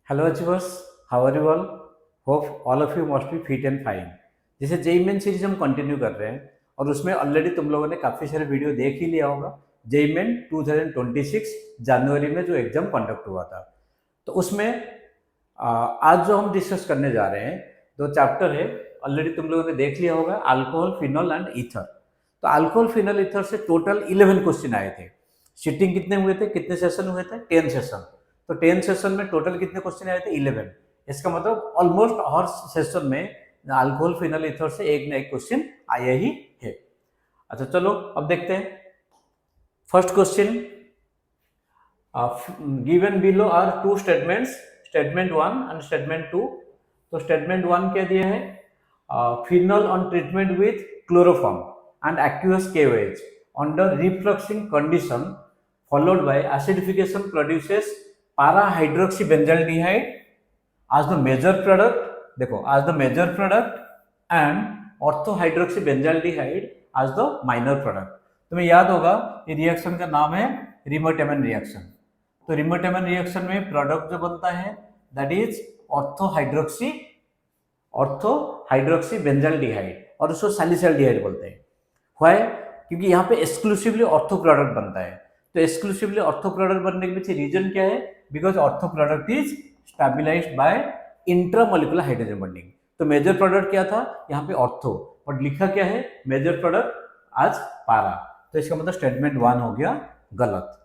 Hello achievers, how are you all? Hope all of you must be fit and fine. जैसे JEE Main series हम continue कर रहे हैं और उसमें ऑलरेडी तुम लोगों ने काफ़ी सारे वीडियो देख ही लिया होगा। जेई मेन 2026 जनवरी में जो एग्जाम कंडक्ट हुआ था, तो उसमें आज जो हम डिस्कस करने जा रहे हैं, दो चैप्टर है। ऑलरेडी तुम लोगों ने देख लिया होगा, अल्कोहल, फिनॉल एंड ईथर। तो अल्कोहल, फिनॉल, ईथर से टोटल 11 क्वेश्चन आए थे। सिटिंग कितने हुए थे, कितने सेशन हुए थे? 10 सेशन। तो 10 सेशन में टोटल कितने क्वेश्चन आए थे? 11। इसका मतलब ऑलमोस्ट हर सेशन में अल्कोहल, फिनॉल, ईथर से एक ना एक क्वेश्चन आया ही है। अच्छा चलो अब देखते हैं। First question, given below are two statements, statement 1 and statement 2। तो स्टेटमेंट 1 क्या दिया है? Phenol on treatment with chloroform and aqueous KOH under refluxing condition followed by acidification produces para-hydroxybenzaldehyde as the major product। देखो, as the major product and ortho-hydroxybenzaldehyde as the minor product। तुम्हें याद होगा ये reaction का नाम है रिमोटेमन reaction. तो रिमोटेमन reaction में प्रोडक्ट जो बनता है दैट इज ऑर्थोहाइड्रोक्सीबेंजाल्डिहाइड और उसको सैलिसाल्डिहाइड बोलते हैं। व्हाई? क्योंकि यहाँ पे एक्सक्लूसिवली ऑर्थो प्रोडक्ट बनता है। तो एक्सक्लूसिवली ऑर्थो प्रोडक्ट बनने के पीछे रीजन क्या है? Because ortho product is stabilized by intramolecular hydrogen bonding. तो मेजर प्रोडक्ट क्या था यहाँ पे? ऑर्थो। और लिखा क्या है? मेजर प्रोडक्ट आज पारा। तो इसका मतलब स्टेटमेंट 1 हो गया गलत।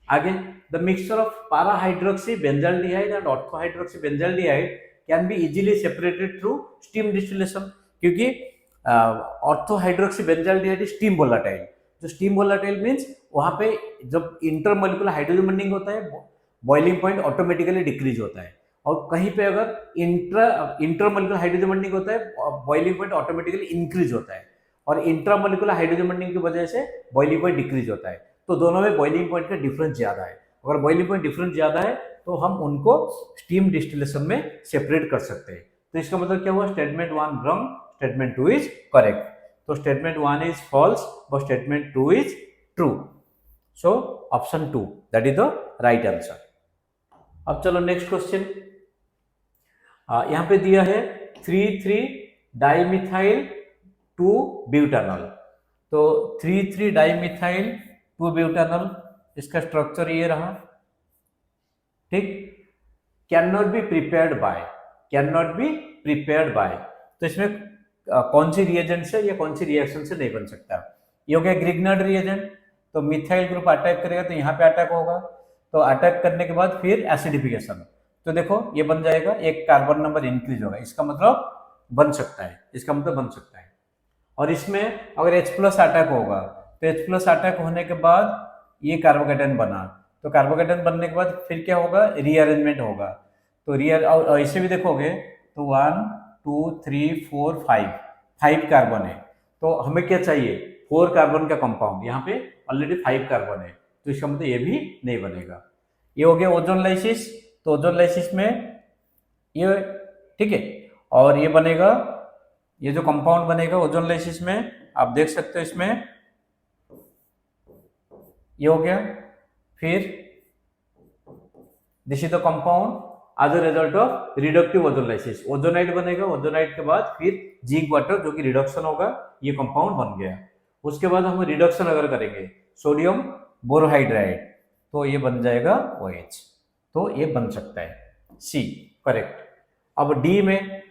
आगे, the mixture of para hydroxy benzaldehyde and ortho hydroxy benzaldehyde can be easily separated through steam distillation. क्योंकि ortho hydroxy benzaldehyde steam volatile. जो स्टीम वोलाटाइल मीन्स वहां पे जब इंटरमोलिकुलर हाइड्रोजन बॉन्डिंग होता है, बॉइलिंग पॉइंट ऑटोमेटिकली डिक्रीज होता है। और कहीं पे अगर इंटरमोलिकुलर हाइड्रोजन बॉन्डिंग होता है, बॉइलिंग पॉइंट ऑटोमेटिकली इंक्रीज होता है। और इंट्रामोलिकुलर हाइड्रोजन बॉन्डिंग की वजह से बॉइलिंग पॉइंट डिक्रीज होता है। तो दोनों में बॉइलिंग पॉइंट का डिफरेंस ज्यादा है। अगर बॉइलिंग पॉइंट डिफरेंस ज्यादा है तो हम उनको स्टीम डिस्टिलेशन में सेपरेट कर सकते हैं। तो इसका मतलब क्या हुआ? Statement 1 wrong, statement 2 is correct. तो स्टेटमेंट 1 इज फॉल्स और statement 2 is true. So option 2 that is the right answer. अब चलो नेक्स्ट क्वेश्चन। यहां पे दिया है 3,3 डाइमिथाइल 2 ब्यूटानॉल। तो 3,3 डाइमिथाइल 2 ब्यूटानॉल, इसका स्ट्रक्चर ये रहा। ठीक, can not be prepared bye, can not be prepared bye. तो इसमें कौन सी रिएजेंट से या कौन सी रिएक्शन से नहीं बन सकता? ये हो गया ग्रिग्नार्ड रिएजेंट। तो मिथाइल ग्रुप अटैक करेगा तो यहाँ पे अटैक होगा। तो अटैक करने के बाद फिर एसिडिफिकेशन। तो देखो ये बन जाएगा, एक कार्बन नंबर इंक्रीज होगा। इसका मतलब बन सकता है, इसका मतलब बन सकता है। और इसमें अगर H+ अटैक होगा तो H+ अटैक होने के बाद ये कार्बोकेटन बना। तो कार्बोकेटन बनने के बाद फिर क्या होगा? रीअरेंजमेंट होगा। तो और ऐसे भी देखोगे तो 1 2 3 4 5 कार्बन है। तो हमें क्या चाहिए? 4 कार्बन का कंपाउंड। यहाँ पे ऑलरेडी 5 कार्बन है, तो इसका मतलब ये भी नहीं बनेगा। ये हो गया ओजोन लाइसिस। तो ओजोन लाइसिस में ये ठीक है, और ये बनेगा, ये जो कंपाउंड बनेगा ओजोन लाइसिस में आप देख सकते हो, इसमें ये हो गया। फिर this is the compound as a result of reductive ozonolysis. Ozonide बनेगा, ओजोनाइट के बाद फिर जिंक वाटर जो कि रिडक्शन होगा, ये कंपाउंड बन गया। उसके बाद हम रिडक्शन अगर करेंगे सोडियम बोरोहाइड्राइड तो ये बन जाएगा OH। तो ये बन सकता है, सी करेक्ट। अब डी में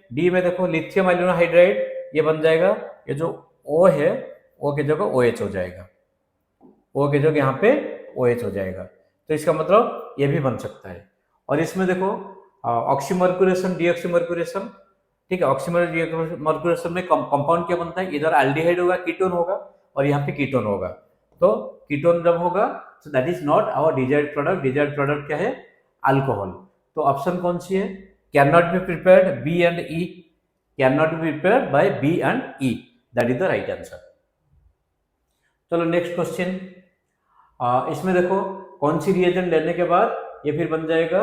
देखो लिथियम आयोनो हाइड्राइड, ये बन जाएगा। ये जो O है, O की जगह OH हो जाएगा, O की जगह यहाँ पे OH हो जाएगा। तो इसका मतलब ये भी बन सकता है। और इसमें देखो ऑक्सीमर्क्यूरेशन, डीऑक्सीमर्क्यूरेशन। ठीक है, ऑक्सीमर्क्यूरेशन में कंपाउंड क्या बनता है? इधर एल्डिहाइड होगा, कीटोन होगा, और यहाँ पे कीटोन होगा। तो कीटोन जब होगा so that is not our desired product. Desired product क्या है? अल्कोहल। तो ऑप्शन कौन सी है? Can not be prepared, B and E. Can not be prepared by B and E, that is the right answer. चलो next question. इसमें देखो कौन सी रिएजेंट लेने के बाद ये फिर बन जाएगा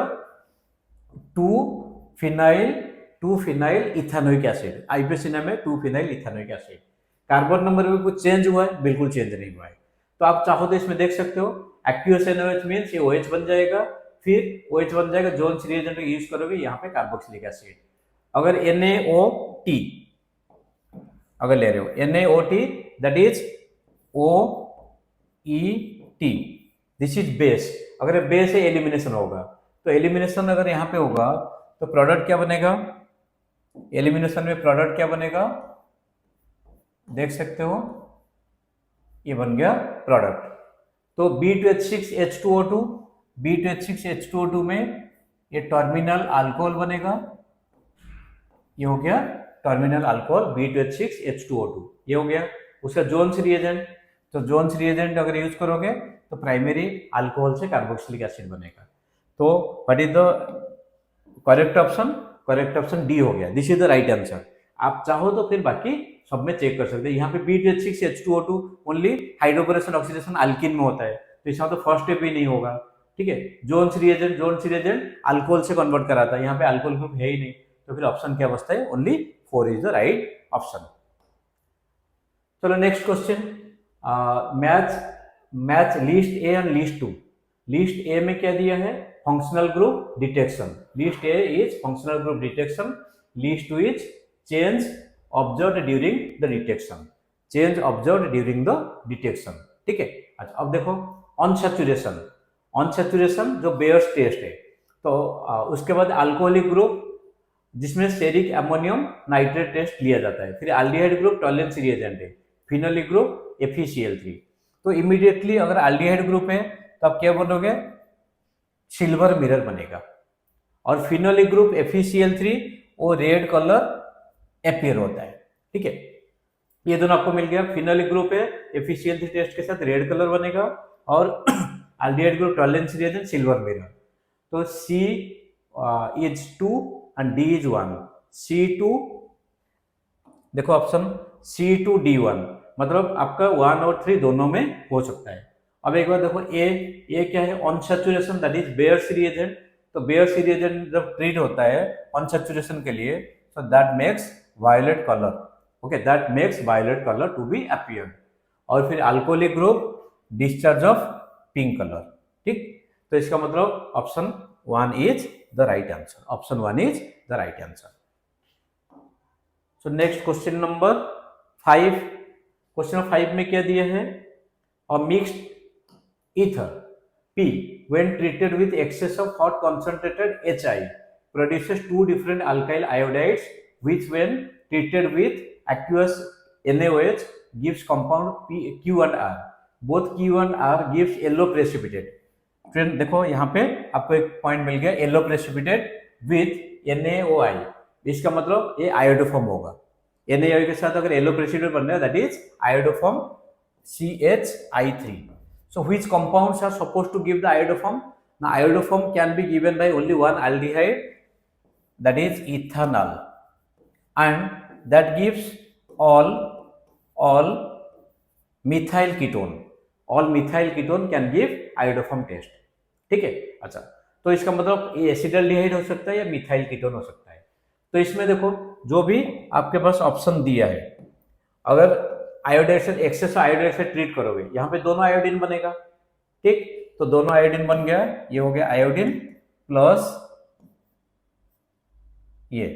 2 फिनाइल इथेनोइक एसिड। आइपेसिना में 2 phenyl ethanoic acid. Carbon number में कुछ चेंज हुआ है? बिल्कुल चेंज नहीं हुआ है। तो आप चाहो तो इसमें देख सकते हो, एक्यूएस NOH मीन्स ये OH बन जाएगा। फिर OH बन जाएगा, जोन्स रिएजेंट यूज करोगे यहाँ पे कार्बोक्सिलिक एसिड। अगर NaOT अगर ले रहे हो NaOT that is OET, this is base. अगर बेस है एलिमिनेशन होगा, तो एलिमिनेशन अगर यहाँ पे होगा तो प्रोडक्ट क्या बनेगा, एलिमिनेशन में प्रोडक्ट क्या बनेगा देख सकते हो, ये बन गया प्रोडक्ट। तो B2H6H2O2, B2H6H2O2 में ये टर्मिनल अल्कोहल बनेगा, ये हो गया टर्मिनल अल्कोहल B2H6H2O2, ये हो गया उसका जोन्स रिएजेंट। तो जोन्स रिएजेंट अगर यूज करोगे तो प्राइमरी अल्कोहल से कार्बोक्सिलिक एसिड बनेगा। तो what is the correct option, correct option D हो गया, this is the right answer. आप चाहो तो फिर बाकी सब में चेक कर सकते हैं। यहाँ पे B2H6H2O2 only hydroboration oxidation alkene में होता है, तो इसमें तो फर्स्ट स्टेप ही नहीं होगा, ठीक है। जोन्स रिएजेंट अल्कोहल से कन्वर्ट कराता है, यहाँ पे अल्कोहल ग्रुप है ही नहीं, तो फिर ऑप्शन क्या बचता है, only 4 is the right option. चलो next question, match list A and list 2। List A में क्या दिया है, functional group detection, list A is functional group detection, list 2 is change observed during the detection, change observed during the detection, ठीक है। अच्छा अब देखो अनसैचुरेशन, अनसैचुरेशन जो बेयर्स टेस्ट है, तो उसके बाद अल्कोहलिक ग्रुप जिसमें स्टेरिक अमोनियम नाइट्रेट टेस्ट लिया जाता है, फिर एल्डिहाइड ग्रुप टॉलरेंस रिएजेंट है, फिनोलिक ग्रुप FeCl3। तो इमीडिएटली अगर एल्डिहाइड ग्रुप है तो आप क्या बनोगे, सिल्वर मिरर बनेगा, और फिनोलिक ग्रुप FeCl3 वो रेड कलर अपीयर होता है, ठीक है। ये दोनों आपको मिल गया, फिनोलिक ग्रुप है FeCl3 टेस्ट के साथ रेड कलर बनेगा, और aldehyde group tolerance reagent silver mirror. तो C is 2 and D is 1, C2 देखो ऑप्शन C2D1, मतलब आपका 1 और 3 दोनों में हो सकता है। अब एक बार देखो ए क्या है, unsaturation that is bears reagent. तो बेयर्स रिएजेंट जब ट्रीट होता है अनसैचुरेशन के लिए, so that makes violet color, okay, that makes violet color to be appeared। और फिर alcoholic group discharge of pink colour, ठीक। तो इसका मतलब option 1 is the right answer, option 1 is the right answer. So next question number 5, question number 5 में क्या दिया है, अ mixed ether P when treated with excess of hot concentrated HI produces 2 different alkyl iodides which when treated with aqueous NaOH gives compound Q and R, both Q and R gives yellow precipitate। Friend देखो यहाँ पे आपको एक point मिल गया, yellow precipitate with NaOI, इसका मतलब ये iodoform होगा। NaOI के साथ अगर येलो प्रेसिपिटेट बन रहा है that is iodoform CH3। So which compounds are supposed to give the iodoform? Now iodoform can be given by only one aldehyde, that is ethanol, and that gives all methyl ketone, all methyl ketone can give iodoform test, ठीक है। अच्छा तो इसका मतलब ये एसिडल्डिहाइड हो सकता है या मिथाइल कीटोन हो सकता है। तो इसमें देखो जो भी आपके पास ऑप्शन दिया है, अगर आयोडाइड से एक्सेस आयोडाइड से ट्रीट करोगे, यहाँ पे दोनों आयोडीन बनेगा, ठीक। तो दोनों आयोडीन बन गया, ये हो गया आयोडीन प्लस ये,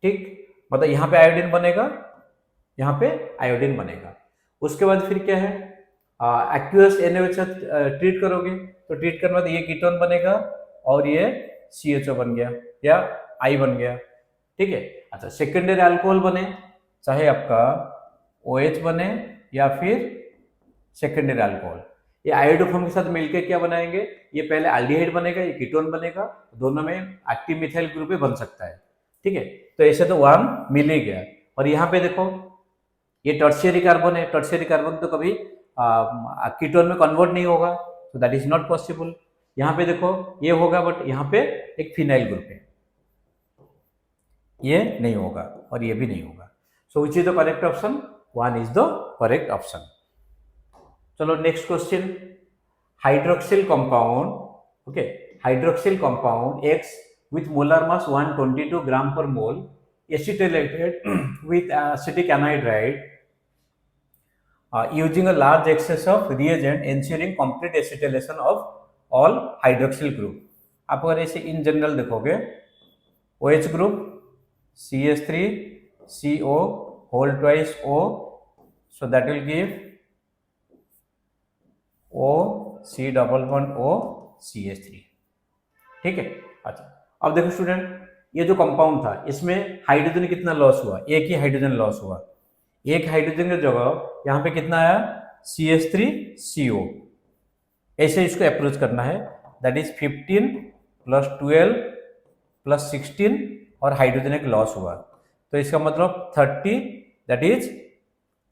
ठीक। मतलब यहाँ पे आयोडीन बनेगा, यहाँ पे आयोडीन बनेगा। उसके बाद फिर क्या है, एक्वियस NaOH ट्रीट करोगे, तो ट्रीट करने बाद ये कीटोन बनेगा और ये CHO बन गया या I बन गया, ठीक है। अच्छा सेकेंडरी अल्कोहल बने, चाहे आपका OH बने या फिर सेकेंडरी अल्कोहल, ये आयोडोफॉर्म के साथ मिलकर क्या बनाएंगे, ये पहले एल्डिहाइड बनेगा, ये कीटोन बनेगा, दोनों में एक्टिव मिथाइल ग्रुप बन सकता है, ठीक है। तो ऐसे तो 1 मिल ही गया। और यहाँ पे देखो ये टर्शियरी कार्बन है, टर्शियरी कार्बन तो कभी कीटोन में कन्वर्ट नहीं होगा, तो दैट इज नॉट पॉसिबल। यहाँ पे देखो ये होगा, बट यहाँ पे एक फिनाइल ग्रुप है, ये नहीं होगा और ये भी नहीं होगा। So which is the correct option, 1 is the correct option. चलो next question, hydroxyl compound, okay, hydroxyl compound X with molar mass 122 gram per mole acetylated with acetic anhydride using a large excess of reagent ensuring complete acetylation of all hydroxyl group. आप अगर ऐसे in general देखोगे OH group CH3 CO whole twice O, so that will give O C double bond O CH3. ठीक है। अच्छा अब देखो student, ये जो कंपाउंड था इसमें हाइड्रोजन कितना लॉस हुआ, एक ही हाइड्रोजन लॉस हुआ। एक हाइड्रोजन की जगह यहाँ पे कितना आया CH3CO। ऐसे इसको अप्रोच करना है, दैट इज 15 प्लस 12 प्लस 16 और हाइड्रोजन एक लॉस हुआ, तो इसका मतलब 30, दैट इज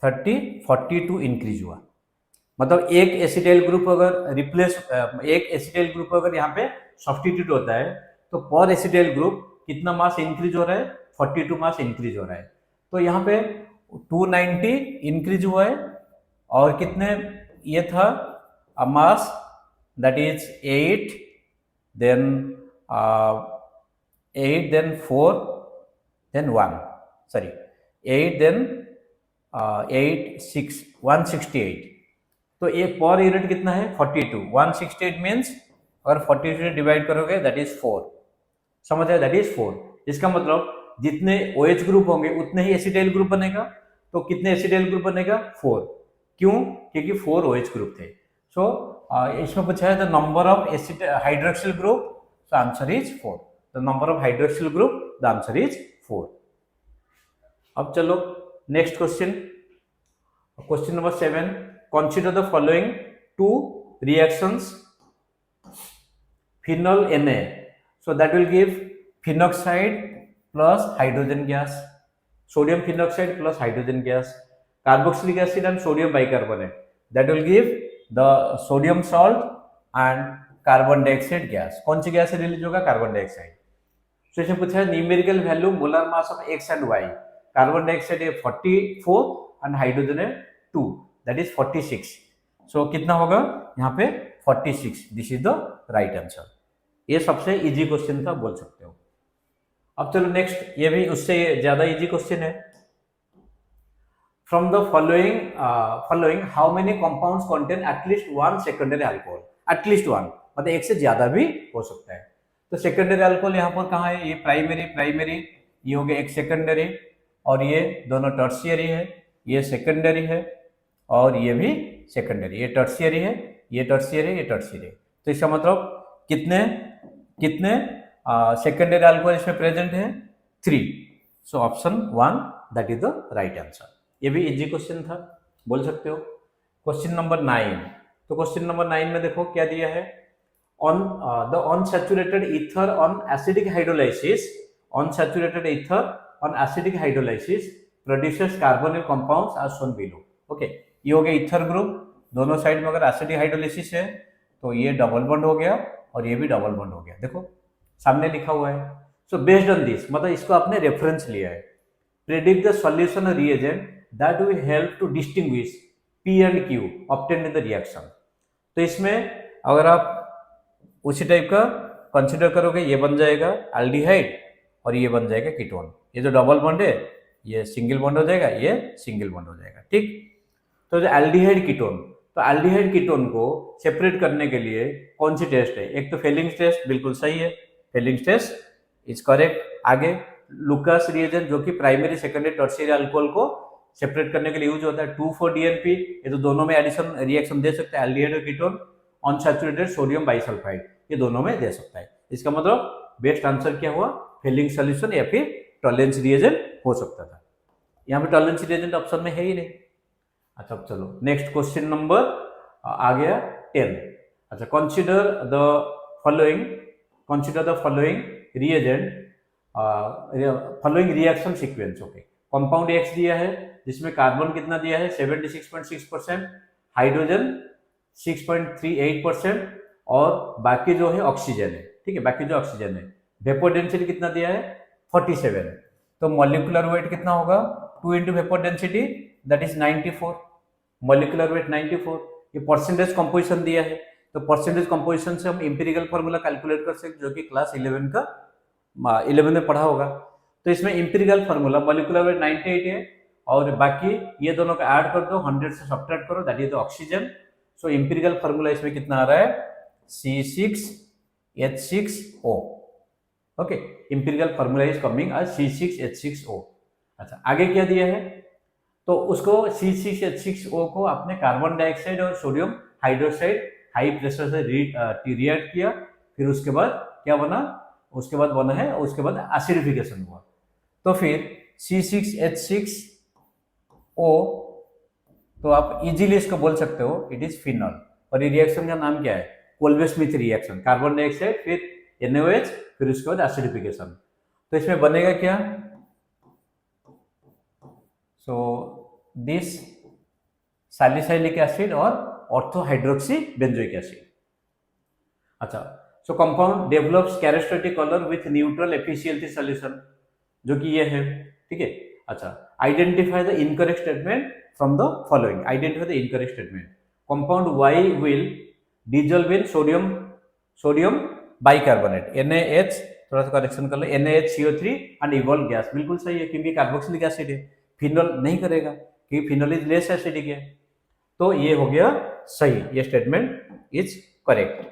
30 42 इंक्रीज हुआ। मतलब एक एसिटाइल ग्रुप अगर रिप्लेस एक एसिटाइल ग्रुप अगर यहाँ पे सब्स्टिट्यूट होता है तो पर एसिटाइल ग्रुप कितना मास इंक्रीज हो रहा है, 42 मास इंक्रीज हो रहा है। तो यहाँ पे 290 इंक्रीज हुआ है और कितने ये था mass, that is 8 then 8 then 4 then 1 sorry 8 then 8 6 168। तो एक पर यूनिट कितना है 42, 168 मीन्स अगर 42 से डिवाइड करोगे दैट इज 4, समझ आया, दैट इज 4। इसका मतलब जितने OH ग्रुप होंगे उतने ही एसिटाइल ग्रुप बनेगा। तो कितने एसिटाइल ग्रुप बनेगा 4, क्यों, क्योंकि 4 OH ग्रुप थे। सो इसमें पूछा है the number of hydroxyl group, so answer is 4। The number of hydroxyl group, the answer is 4। अब चलो next question, question number 7। Consider the following two reactions, phenol Na, so that will give phenoxide plus hydrogen gas, sodium phenoxide plus hydrogen gas, carboxylic acid and sodium bicarbonate, that will give the sodium salt and carbon dioxide gas। कौन सी gas release होगा, carbon dioxide. तो इसमें पूछा है numerical value molar mass of X and Y। Carbon dioxide है 44 and hydrogen है 2, that is 46। सो कितना होगा यहाँ पे 46, this is the right answer. ये सबसे इजी क्वेश्चन था बोल सकते हो। अब चलो नेक्स्ट, ये भी उससे ज्यादा इजी क्वेश्चन है। From the following how many compounds contain at least one secondary alcohol. At least one मतलब एक से ज्यादा भी हो सकता है। तो सेकेंडरी अल्कोहल यहाँ पर कहाँ है, ये प्राइमरी, ये हो गया एक सेकेंडरी, और ये दोनों टर्शियरी है, ये सेकेंडरी है और ये भी सेकेंडरी, ये टर्शियरी है, ये टर्शियरी, ये टर्शियरी। तो इसका मतलब कितने सेकेंडरी अल्कोहल इसमें प्रेजेंट है, 3। So option 1 that is the right answer. ये भी इजी क्वेश्चन था बोल सकते हो। Question number 9। तो क्वेश्चन नंबर 9 में देखो क्या दिया है, on the unsaturated ether on acidic hydrolysis, unsaturated ether on acidic hydrolysis produces carbonyl compounds are shown below. Okay, ये हो गया ईथर ग्रुप, दोनों साइड में अगर एसिडिक हाइड्रोलाइसिस है तो ये डबल बॉन्ड हो गया और ये भी डबल बॉन्ड हो गया, देखो सामने लिखा हुआ है। सो बेस्ड ऑन दिस, मतलब इसको आपने रेफरेंस लिया है, predict the solution reagent that will help to distinguish P and Q obtained in the reaction. तो इसमें अगर आप उसी टाइप का कंसिडर करोगे, ये बन जाएगा एल्डिहाइड और ये बन जाएगा कीटोन। ये जो डबल बॉन्ड है ये सिंगल बॉन्ड हो जाएगा, ये सिंगल बॉन्ड हो जाएगा, ठीक। तो जो एल्डिहाइड कीटोन, तो एल्डिहाइड कीटोन को सेपरेट करने के लिए कौन सी टेस्ट है, एक तो फेलिंग्स टेस्ट, बिल्कुल सही है, फेलिंग्स टेस्ट इज करेक्ट। आगे लुकास रिएजेंट जो कि प्राइमरी सेकेंडरी टर्शियरी अल्कोहल को सेपरेट करने के लिए यूज होता है, 2,4-DNP, ये तो दोनों में एडिशन रिएक्शन दे सकता है, एल्डिहाइड और कीटोन, अनसैचुरेटेड सोडियम बाइसल्फाइड, ये दोनों में दे सकता है। इसका मतलब बेस्ट आंसर क्या हुआ, फेलिंग सॉल्यूशन या फिर टॉलरेंस रिएजेंट हो सकता था। यहाँ पे टॉलरेंस रिएजेंट ऑप्शन में है ही नहीं। अच्छा चलो नेक्स्ट क्वेश्चन नंबर आ गया 10। अच्छा, consider the following reagent, following reaction sequence. Okay, compound X दिया है जिसमें कार्बन कितना दिया है 76.6%, हाइड्रोजन 6.38% और बाकी जो है ऑक्सीजन है, ठीक है, बाकी जो ऑक्सीजन है। वेपर डेंसिटी कितना दिया है 47, तो मॉलिक्यूलर वेट कितना होगा 2 into vapour density that is 94, molecular weight 94। ये परसेंटेज कंपोजिशन दिया है, तो परसेंटेज कंपोजिशन से हम इंपीरिकल फॉर्मूला कैलकुलेट कर सकते जो कि क्लास 11 में पढ़ा होगा। तो इसमें इंपीरिकल फॉर्मूला मॉलिक्यूलर वेट 98 है और बाकी ये दोनों का ऐड कर दो, 100 से सब्ट्रैक्ट करो, that is the oxygen. So empirical formula इसमें कितना आ रहा है, C6H6O। Okay, empirical formula is coming as C6H6O। अच्छा, आगे क्या दिया है, तो उसको C6H6O को आपने कार्बन डाइऑक्साइड और सोडियम हाइड्रोक्साइड हाई प्रेशर से रिएक्ट किया, फिर उसके बाद क्या बना, उसके बाद बना है, उसके बाद एसिडिफिकेशन हुआ। तो फिर C6H6O, तो आप इजीली इसको बोल सकते हो इट इज फिनॉल। और ये रिएक्शन का नाम क्या है, कोल्वे-स्मिथ रिएक्शन, कार्बन डाइऑक्साइड फिर NaOH फिर उसके बाद एसिडिफिकेशन। तो इसमें बनेगा क्या, सो दिस सैलिसाइलिक एसिड और ऑर्थोहाइड्रोक्सी बेंजोइक एसिड। अच्छा, so compound develops characteristic colour with neutral efficiency solution, जो कि ये है, ठीक है। अच्छा, identify the incorrect statement from the following, identify the incorrect statement. Compound Y will dissolve in sodium bicarbonate, NaH, थोड़ा सा करेक्शन कर लो, NaHCO3 एंड इवॉल्व गैस। बिल्कुल सही है, क्योंकि कार्बोक्सिलिक एसिड है, फिनॉल नहीं करेगा क्योंकि फिनॉल इज लेस एसिडिक है। तो ये हो गया सही, ये स्टेटमेंट इज करेक्ट।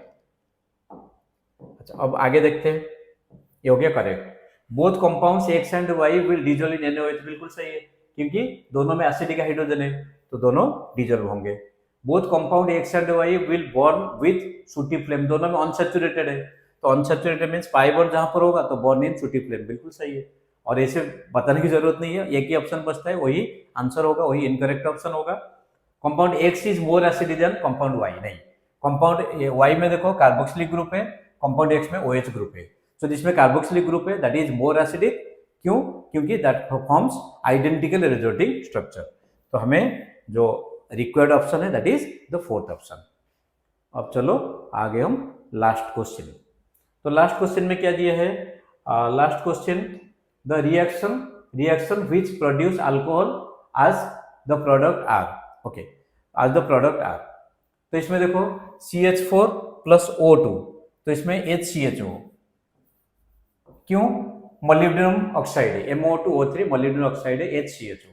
अच्छा, अब आगे देखते हैं, ये हो गया correct. Both compounds X and Y will dissolve in NaOH, बिल्कुल सही है, क्योंकि दोनों में एसिडिक हाइड्रोजन है तो दोनों डिजोल्व होंगे। Both compound X and Y will burn with सूटी फ्लेम, दोनों में अनसैचुरेटेड है, तो अनसैचुरेटेड मींस पाई बॉन्ड जहां पर होगा तो बर्न इन सूटी फ्लेम, बिल्कुल सही है। और ऐसे बताने की जरूरत नहीं है, एक ही ऑप्शन बचता है, वही आंसर होगा, वही इनकरेक्ट ऑप्शन होगा। Compound X is more acidic then compound Y, नहीं, कंपाउंड Y में देखो कार्बोक्सिलिक ग्रुप है, कंपाउंड X में OH ग्रुप है। तो जिसमें कार्बोक्सिलिक ग्रुप है दैट इज मोर एसिडिक, क्यों, क्योंकि दैट फॉर्म्स आइडेंटिकल रिजोल्टिंग स्ट्रक्चर। तो हमें जो रिक्वायर्ड ऑप्शन है that is the fourth option. अब चलो आगे हम लास्ट क्वेश्चन। तो लास्ट क्वेश्चन में क्या दिया है, last question, the reaction which produce alcohol as the product are, okay, as the product are. तो इसमें देखो CH4 प्लस O2, तो इसमें HCHO, क्यों, मोलिब्डेनम ऑक्साइड है, MO2O3 मोलिब्डेनम ऑक्साइड है, HCHO।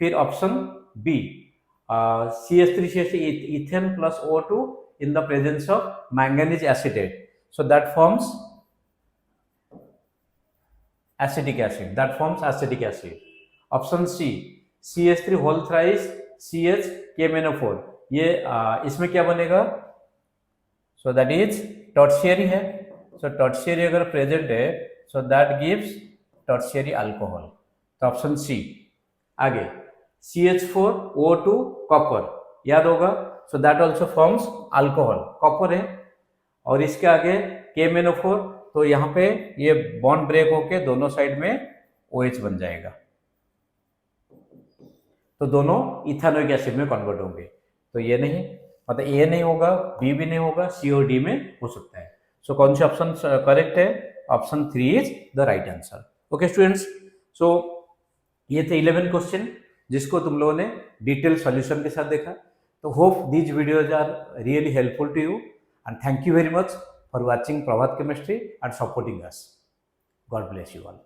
फिर option B, CH3CH ethane plus O2 in the presence of manganese acetate, so that forms acetic acid, that forms acetic acid. Option C, CH3 whole thrice CH KMnO4, ये इसमें क्या बनेगा, so that is tertiary है, so tertiary अगर present है so that gives tertiary alcohol, तो option C. आगे CH4 O2 copper, याद होगा, so that also forms alcohol, copper है। और इसके आगे KMnO4, तो यहाँ पे ये बॉन्ड ब्रेक होके दोनों साइड में OH बन जाएगा, तो दोनों इथेनोइक एसिड में कन्वर्ट होंगे। तो ये नहीं, मतलब ए नहीं होगा, बी भी नहीं होगा, सी और डी में हो सकता है। सो कौन सा ऑप्शन करेक्ट है, option 3 is the right answer. Okay students, so ये थे 11 क्वेश्चन जिसको तुम लोगों ने डिटेल सॉल्यूशन के साथ देखा। तो hope these videos are really helpful to you and thank you very much for watching Prabhat chemistry and supporting us. God bless you all.